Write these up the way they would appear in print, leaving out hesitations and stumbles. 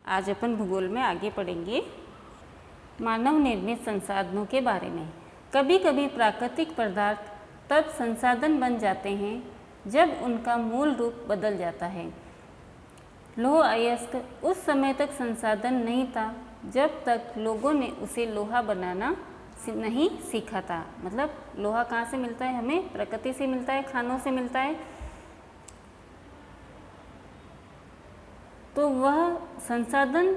आज अपन भूगोल में आगे पढ़ेंगे मानव निर्मित संसाधनों के बारे में। कभी कभी प्राकृतिक पदार्थ तब संसाधन बन जाते हैं जब उनका मूल रूप बदल जाता है। लौह अयस्क उस समय तक संसाधन नहीं था जब तक लोगों ने उसे लोहा बनाना नहीं सीखा था। मतलब लोहा कहाँ से मिलता है? हमें प्रकृति से मिलता है, खानों से मिलता है। तो वह संसाधन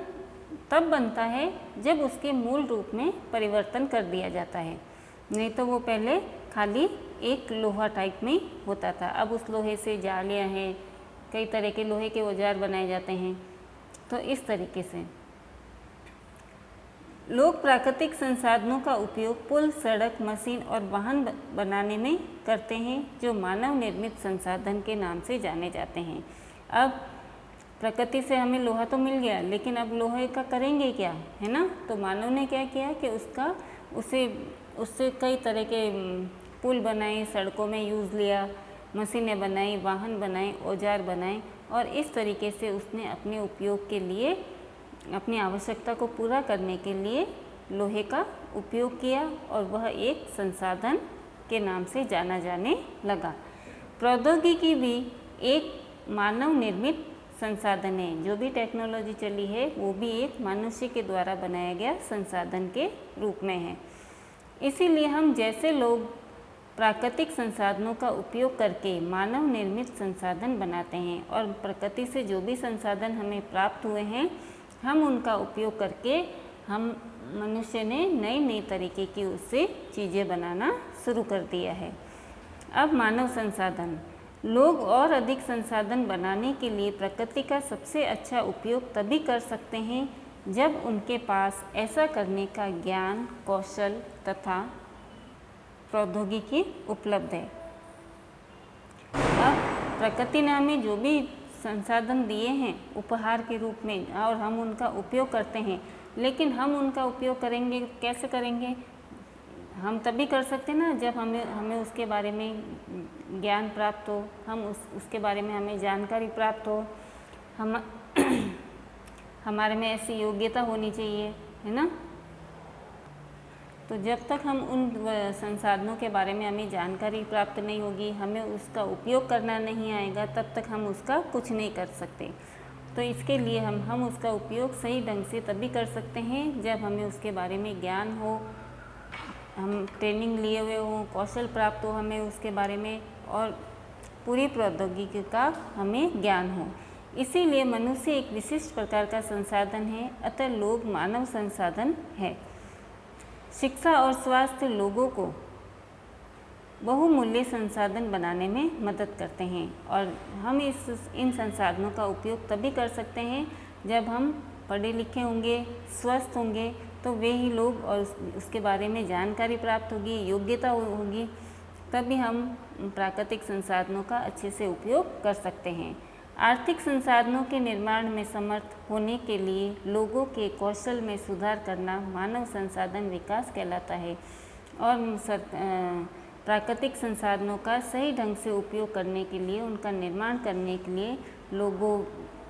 तब बनता है जब उसके मूल रूप में परिवर्तन कर दिया जाता है, नहीं तो वो पहले खाली एक लोहा टाइप में होता था। अब उस लोहे से जालियाँ हैं, कई तरह के लोहे के औजार बनाए जाते हैं। तो इस तरीके से लोग प्राकृतिक संसाधनों का उपयोग पुल, सड़क, मशीन और वाहन बनाने में करते हैं, जो मानव निर्मित संसाधन के नाम से जाने जाते हैं। अब प्रकृति से हमें लोहा तो मिल गया, लेकिन अब लोहे का करेंगे क्या, है ना? तो मानव ने क्या किया कि उससे कई तरह के पुल बनाए, सड़कों में यूज़ लिया, मशीनें बनाई, वाहन बनाए, औजार बनाए, और इस तरीके से उसने अपने उपयोग के लिए, अपनी आवश्यकता को पूरा करने के लिए लोहे का उपयोग किया, और वह एक संसाधन के नाम से जाना जाने लगा। प्रौद्योगिकी भी एक मानव निर्मित संसाधन है। जो भी टेक्नोलॉजी चली है वो भी एक मनुष्य के द्वारा बनाया गया संसाधन के रूप में है। इसीलिए हम जैसे लोग प्राकृतिक संसाधनों का उपयोग करके मानव निर्मित संसाधन बनाते हैं, और प्रकृति से जो भी संसाधन हमें प्राप्त हुए हैं हम उनका उपयोग करके हम मनुष्य ने नई नई तरीके की उससे चीज़ें बनाना शुरू कर दिया है। अब मानव संसाधन, लोग और अधिक संसाधन बनाने के लिए प्रकृति का सबसे अच्छा उपयोग तभी कर सकते हैं जब उनके पास ऐसा करने का ज्ञान, कौशल तथा प्रौद्योगिकी उपलब्ध है। अब प्रकृति ने हमें जो भी संसाधन दिए हैं उपहार के रूप में, और हम उनका उपयोग करते हैं, लेकिन हम उनका उपयोग करेंगे, कैसे करेंगे? हम तभी कर सकते हैं ना जब हमें उसके बारे में ज्ञान प्राप्त हो, हम उसके बारे में हमें जानकारी प्राप्त हो, हमारे में ऐसी योग्यता होनी चाहिए, है ना? तो जब तक हम उन संसाधनों के बारे में हमें जानकारी प्राप्त नहीं होगी, हमें उसका उपयोग करना नहीं आएगा, तब तक हम उसका कुछ नहीं कर सकते। तो इसके लिए हम उसका उपयोग सही ढंग से तभी कर सकते हैं जब हमें उसके बारे में ज्ञान हो, हम ट्रेनिंग लिए हुए हों, कौशल प्राप्त हो हमें उसके बारे में, और पूरी प्रौद्योगिकी का हमें ज्ञान हो। इसीलिए मनुष्य एक विशिष्ट प्रकार का संसाधन है, अतः लोग मानव संसाधन है। शिक्षा और स्वास्थ्य लोगों को बहुमूल्य संसाधन बनाने में मदद करते हैं, और हम इन संसाधनों का उपयोग तभी कर सकते हैं जब हम पढ़े लिखे होंगे, स्वस्थ होंगे, तो वे ही लोग, और उसके बारे में जानकारी प्राप्त होगी, योग्यता होगी, तभी हम प्राकृतिक संसाधनों का अच्छे से उपयोग कर सकते हैं। आर्थिक संसाधनों के निर्माण में समर्थ होने के लिए लोगों के कौशल में सुधार करना मानव संसाधन विकास कहलाता है, और प्राकृतिक संसाधनों का सही ढंग से उपयोग करने के लिए, उनका निर्माण करने के लिए लोगों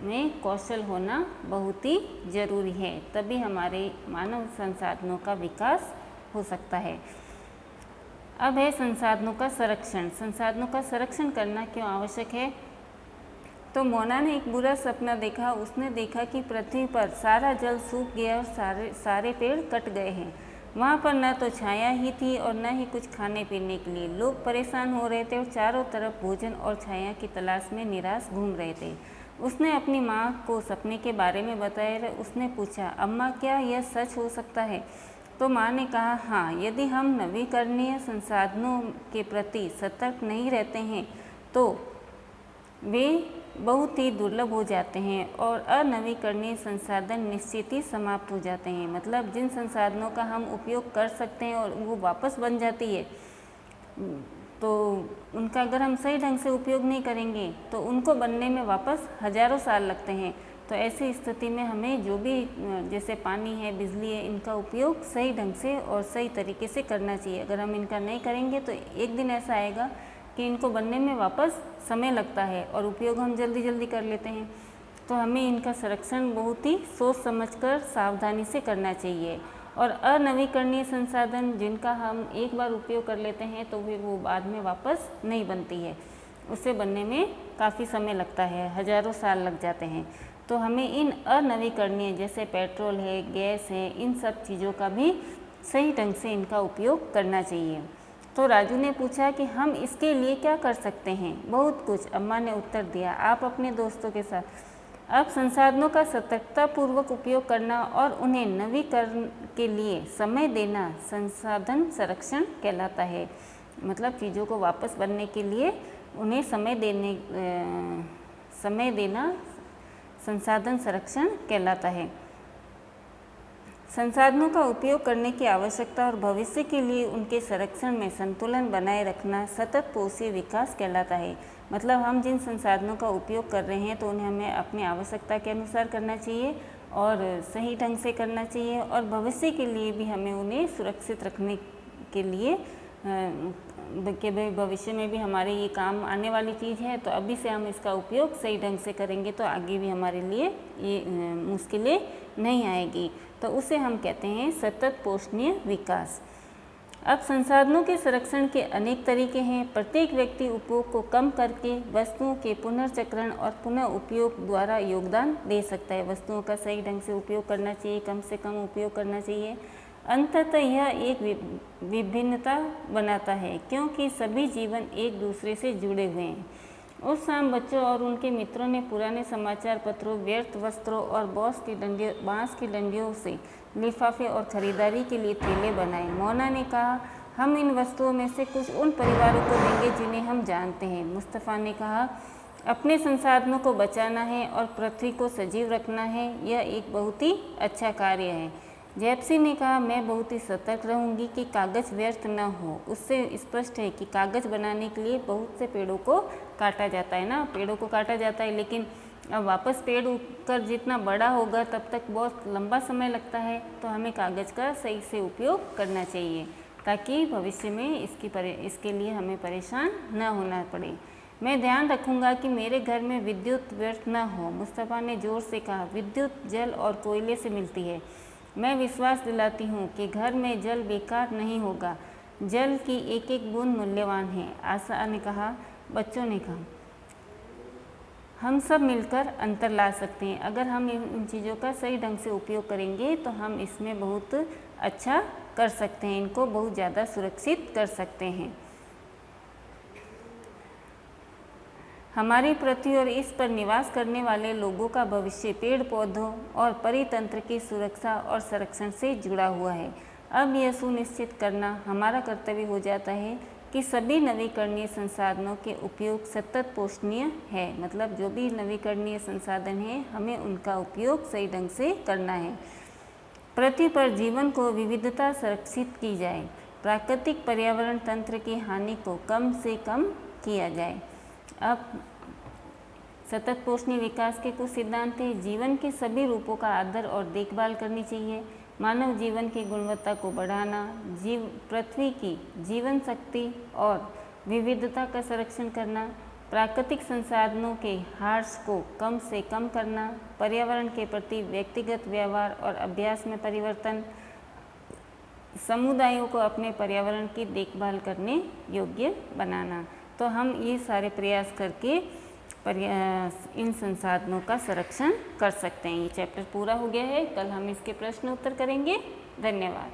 में कौशल होना बहुत ही ज़रूरी है, तभी हमारे मानव संसाधनों का विकास हो सकता है। अब है संसाधनों का संरक्षण। संसाधनों का संरक्षण करना क्यों आवश्यक है? तो मोना ने एक बुरा सपना देखा। उसने देखा कि पृथ्वी पर सारा जल सूख गया और सारे पेड़ कट गए हैं। वहाँ पर न तो छाया ही थी और न ही कुछ खाने पीने के लिए। लोग परेशान हो रहे थे और चारों तरफ भोजन और छाया की तलाश में निराश घूम रहे थे। उसने अपनी माँ को सपने के बारे में बताया। उसने पूछा, अम्मा क्या यह सच हो सकता है? तो माँ ने कहा, हाँ, यदि हम नवीकरणीय संसाधनों के प्रति सतर्क नहीं रहते हैं तो वे बहुत ही दुर्लभ हो जाते हैं और अनवीकरणीय संसाधन निश्चित ही समाप्त हो जाते हैं। मतलब जिन संसाधनों का हम उपयोग कर सकते हैं और वो वापस बन जाती है, तो उनका अगर हम सही ढंग से उपयोग नहीं करेंगे तो उनको बनने में वापस हजारों साल लगते हैं। तो ऐसी स्थिति में हमें जो भी जैसे पानी है, बिजली है, इनका उपयोग सही ढंग से और सही तरीके से करना चाहिए। अगर हम इनका नहीं करेंगे तो एक दिन ऐसा आएगा कि इनको बनने में वापस समय लगता है और उपयोग हम जल्दी जल्दी कर लेते हैं। तो हमें इनका संरक्षण बहुत ही सोच समझकर सावधानी से करना चाहिए। और अनवीकरणीय संसाधन जिनका हम एक बार उपयोग कर लेते हैं तो फिर वो बाद में वापस नहीं बनती है, उसे बनने में काफ़ी समय लगता है, हज़ारों साल लग जाते हैं। तो हमें इन अनवीकरणीय जैसे पेट्रोल है, गैस है, इन सब चीज़ों का भी सही ढंग से इनका उपयोग करना चाहिए। तो राजू ने पूछा कि हम इसके लिए क्या कर सकते हैं। बहुत कुछ, अम्मा ने उत्तर दिया, आप अपने दोस्तों के साथ अब संसाधनों का सतर्कतापूर्वक उपयोग करना और उन्हें नवीकरण के लिए समय देना संसाधन संरक्षण कहलाता है। मतलब चीज़ों को वापस बनने के लिए उन्हें समय देना संसाधन संरक्षण कहलाता है। संसाधनों का उपयोग करने की आवश्यकता और भविष्य के लिए उनके संरक्षण में संतुलन बनाए रखना सतत पोषी विकास कहलाता है। मतलब हम जिन संसाधनों का उपयोग कर रहे हैं तो उन्हें हमें अपनी आवश्यकता के अनुसार करना चाहिए और सही ढंग से करना चाहिए, और भविष्य के लिए भी हमें उन्हें सुरक्षित रखने के लिए कि भाई भविष्य में भी हमारे ये काम आने वाली चीज़ है, तो अभी से हम इसका उपयोग सही ढंग से करेंगे तो आगे भी हमारे लिए ये मुश्किलें नहीं आएगी। तो उसे हम कहते हैं सतत पोषणीय विकास। अब संसाधनों के संरक्षण के अनेक तरीके हैं। प्रत्येक व्यक्ति उपयोग को कम करके वस्तुओं के पुनर्चक्रण और पुनः उपयोग द्वारा योगदान दे सकता है। वस्तुओं का सही ढंग से उपयोग करना चाहिए, कम से कम उपयोग करना चाहिए। अंततः यह एक विभिन्नता बनाता है क्योंकि सभी जीवन एक दूसरे से जुड़े हुए हैं। उस शाम बच्चों और उनके मित्रों ने पुराने समाचार पत्रों, व्यर्थ वस्त्रों और बांस की डंडियों से लिफाफे और खरीदारी के लिए थैले बनाए। मोना ने कहा, हम इन वस्तुओं में से कुछ उन परिवारों को देंगे जिन्हें हम जानते हैं। मुस्तफ़ा ने कहा, अपने संसाधनों को बचाना है और पृथ्वी को सजीव रखना है, यह एक बहुत ही अच्छा कार्य है। जेप्सी ने कहा, मैं बहुत ही सतर्क रहूंगी कि कागज़ व्यर्थ न हो। उससे स्पष्ट है कि कागज़ बनाने के लिए बहुत से पेड़ों को काटा जाता है ना, पेड़ों को काटा जाता है, लेकिन अब वापस पेड़ उगकर जितना बड़ा होगा तब तक बहुत लंबा समय लगता है। तो हमें कागज़ का सही से उपयोग करना चाहिए ताकि भविष्य में इसके लिए हमें परेशान न होना पड़े। मैं ध्यान रखूंगा कि मेरे घर में विद्युत व्यर्थ न हो। मुस्तफ़ा ने ज़ोर से कहा, विद्युत जल और कोयले से मिलती है। मैं विश्वास दिलाती हूँ कि घर में जल बेकार नहीं होगा। जल की एक एक बूंद मूल्यवान है। आशा ने कहा। बच्चों ने कहा, हम सब मिलकर अंतर ला सकते हैं। अगर हम इन चीज़ों का सही ढंग से उपयोग करेंगे तो हम इसमें बहुत अच्छा कर सकते हैं, इनको बहुत ज़्यादा सुरक्षित कर सकते हैं। हमारी पृथ्वी और इस पर निवास करने वाले लोगों का भविष्य पेड़ पौधों और परितंत्र की सुरक्षा और संरक्षण से जुड़ा हुआ है। अब यह सुनिश्चित करना हमारा कर्तव्य हो जाता है कि सभी नवीकरणीय संसाधनों के उपयोग सतत पोषणीय है। मतलब जो भी नवीकरणीय संसाधन है हमें उनका उपयोग सही ढंग से करना है। पृथ्वी पर जीवन को विविधता संरक्षित की जाए, प्राकृतिक पर्यावरण तंत्र की हानि को कम से कम किया जाए। अब सतत पोषणीय विकास के कुछ सिद्धांत हैं। जीवन के सभी रूपों का आदर और देखभाल करनी चाहिए। मानव जीवन की गुणवत्ता को बढ़ाना, पृथ्वी की जीवन शक्ति और विविधता का संरक्षण करना, प्राकृतिक संसाधनों के ह्रास को कम से कम करना, पर्यावरण के प्रति व्यक्तिगत व्यवहार और अभ्यास में परिवर्तन, समुदायों को अपने पर्यावरण की देखभाल करने योग्य बनाना। तो हम ये सारे प्रयास करके इन संसाधनों का संरक्षण कर सकते हैं। ये चैप्टर पूरा हो गया है। कल हम इसके प्रश्न उत्तर करेंगे। धन्यवाद।